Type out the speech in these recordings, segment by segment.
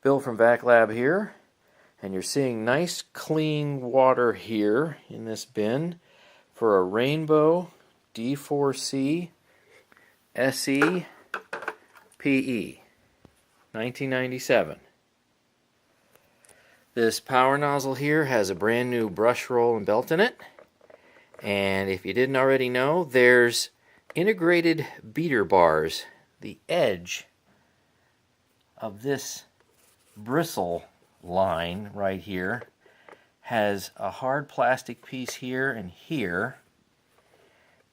Bill from Vac Lab here, and you're seeing nice clean water here in this bin for a Rainbow D4C SE PE 1997. This power nozzle here has a brand new brush roll and belt in it, and if you didn't already know, there's integrated beater bars. The edge of this bristle line right here has a hard plastic piece here and here.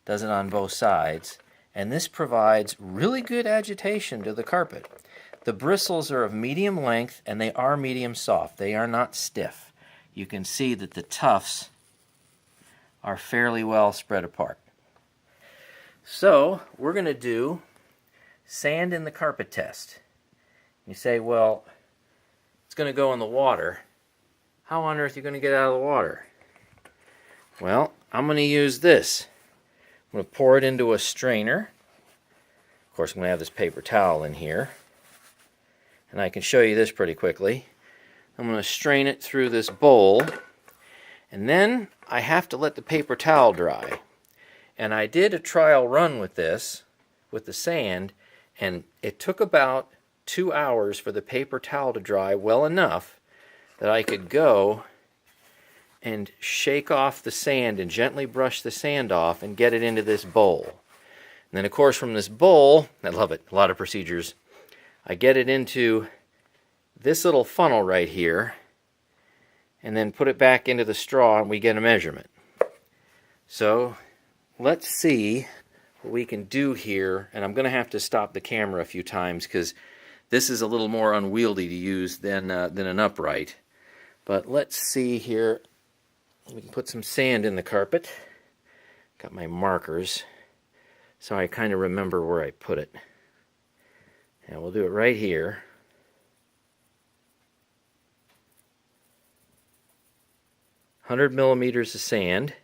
Does it on both sides, and this provides really good agitation to the carpet. The bristles are of medium length and they are medium soft. They are not stiff. You can see that the tufts are fairly well spread apart. So we're going to do sand in the carpet test. You say, well, it's going to go in the water. How on earth are you going to get it out of the water? Well, I'm going to use this. I'm going to pour it into a strainer. Of course, I'm going to have this paper towel in here. And I can show you this pretty quickly. I'm going to strain it through this bowl. And then I have to let the paper towel dry. And I did a trial run with this, with the sand, and it took about 2 hours for the paper towel to dry well enough that I could go and shake off the sand and gently brush the sand off and get it into this bowl. And then, of course, from this bowl, I love it, a lot of procedures, I get it into this little funnel right here and then put it back into the straw and we get a measurement. So let's see what we can do here, and I'm going to have to stop the camera a few times because this is a little more unwieldy to use than an upright. But let's see here. We can put some sand in the carpet. Got my markers so I kind of remember where I put it. And we'll do it right here. $100 of sand.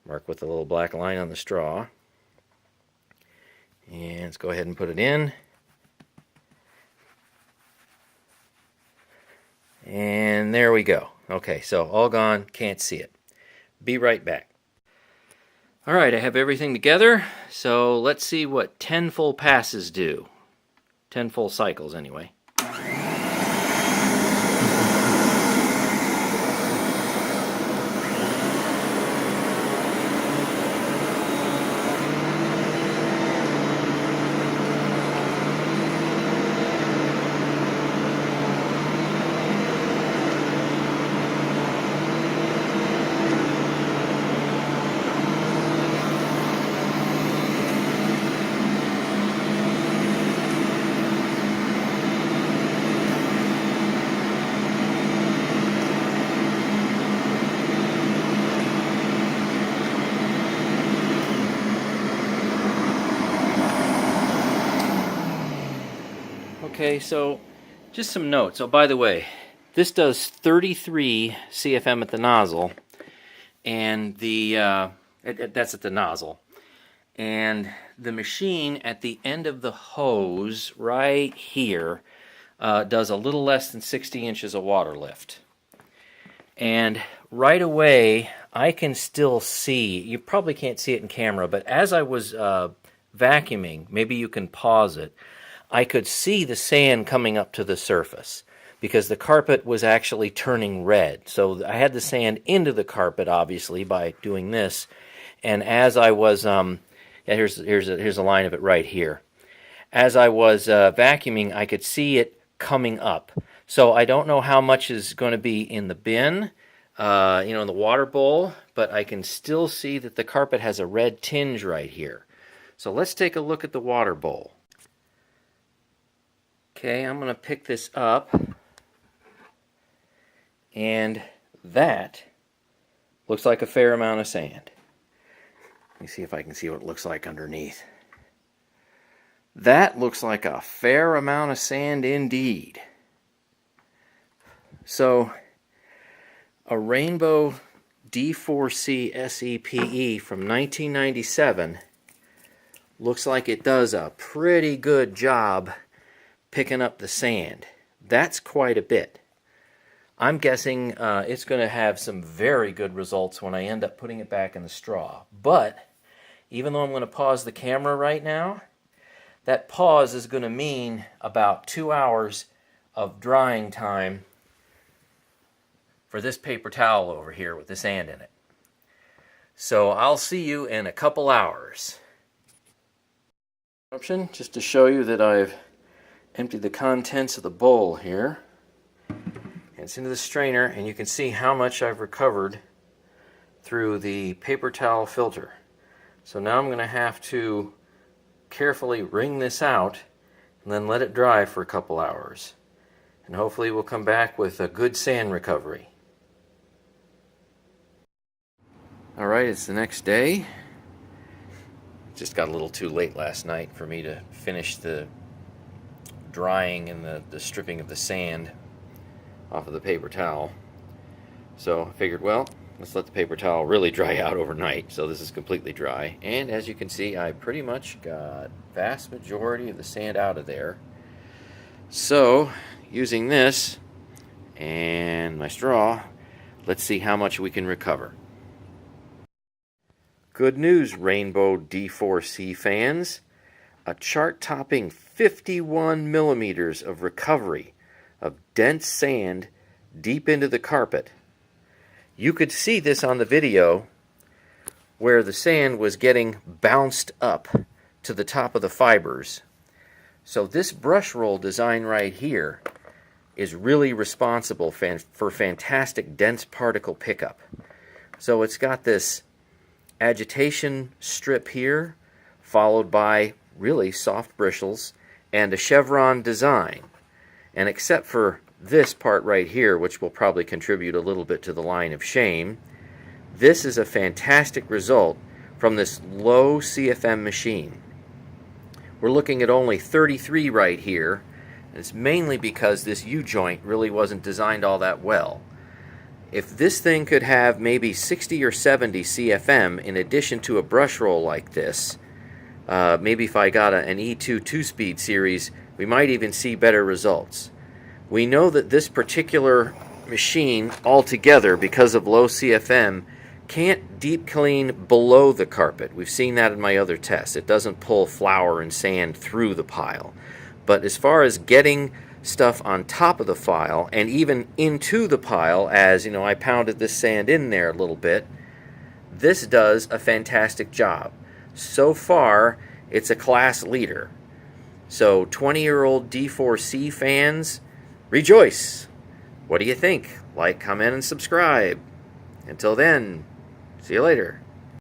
Mark with a little black line on the straw. And let's go ahead and put it in. And there we go. Okay, so all gone, can't see it. Be right back. Alright, I have everything together, so let's see what 10 full passes do. 10 full cycles, anyway. Okay, so just some notes. Oh, by the way, this does 33 CFM at the nozzle, and that's at the nozzle. And the machine at the end of the hose right here does a little less than 60 inches of water lift. And right away, I can still see, you probably can't see it in camera, but as I was vacuuming, maybe you can pause it, I could see the sand coming up to the surface because the carpet was actually turning red. So I had the sand into the carpet, obviously, by doing this. And as I was, here's a line of it right here. As I was vacuuming, I could see it coming up. So I don't know how much is going to be in the bin, in the water bowl, but I can still see that the carpet has a red tinge right here. So let's take a look at the water bowl. Okay, I'm going to pick this up, and that looks like a fair amount of sand. Let me see if I can see what it looks like underneath. That looks like a fair amount of sand indeed. So, a Rainbow D4C SEPE from 1997 looks like it does a pretty good job picking up the sand. That's quite a bit. I'm guessing it's going to have some very good results when I end up putting it back in the straw. But even though I'm going to pause the camera right now, that pause is going to mean about 2 hours of drying time for this paper towel over here with the sand in it. So I'll see you in a couple hours. Just to show you that I've emptied the contents of the bowl here. And it's into the strainer, and you can see how much I've recovered through the paper towel filter. So now I'm going to have to carefully wring this out and then let it dry for a couple hours. And hopefully we'll come back with a good sand recovery. Alright, it's the next day. Just got a little too late last night for me to finish the drying and the stripping of the sand off of the paper towel. So I figured, well, let's let the paper towel really dry out overnight. So this is completely dry. And as you can see, I pretty much got vast majority of the sand out of there. So using this and my straw, let's see how much we can recover. Good news, Rainbow D4C fans. A chart-topping 51 millimeters of recovery of dense sand deep into the carpet. You could see this on the video where the sand was getting bounced up to the top of the fibers. So this brush roll design right here is really responsible for fantastic dense particle pickup. So it's got this agitation strip here, followed by really soft bristles and a chevron design. And except for this part right here, which will probably contribute a little bit to the line of shame, this is a fantastic result from this low CFM machine. We're looking at only 33 right here, and it's mainly because this U-joint really wasn't designed all that well. If this thing could have maybe 60 or 70 CFM in addition to a brush roll like this, maybe if I got an E2 2-speed series, we might even see better results. We know that this particular machine altogether, because of low CFM, can't deep clean below the carpet. We've seen that in my other tests. It doesn't pull flour and sand through the pile. But as far as getting stuff on top of the pile and even into the pile, as you know, I pounded this sand in there a little bit, this does a fantastic job. So far, it's a class leader. So 20-year-old D4C fans, rejoice! What do you think? Like, comment, and subscribe. Until then, see you later.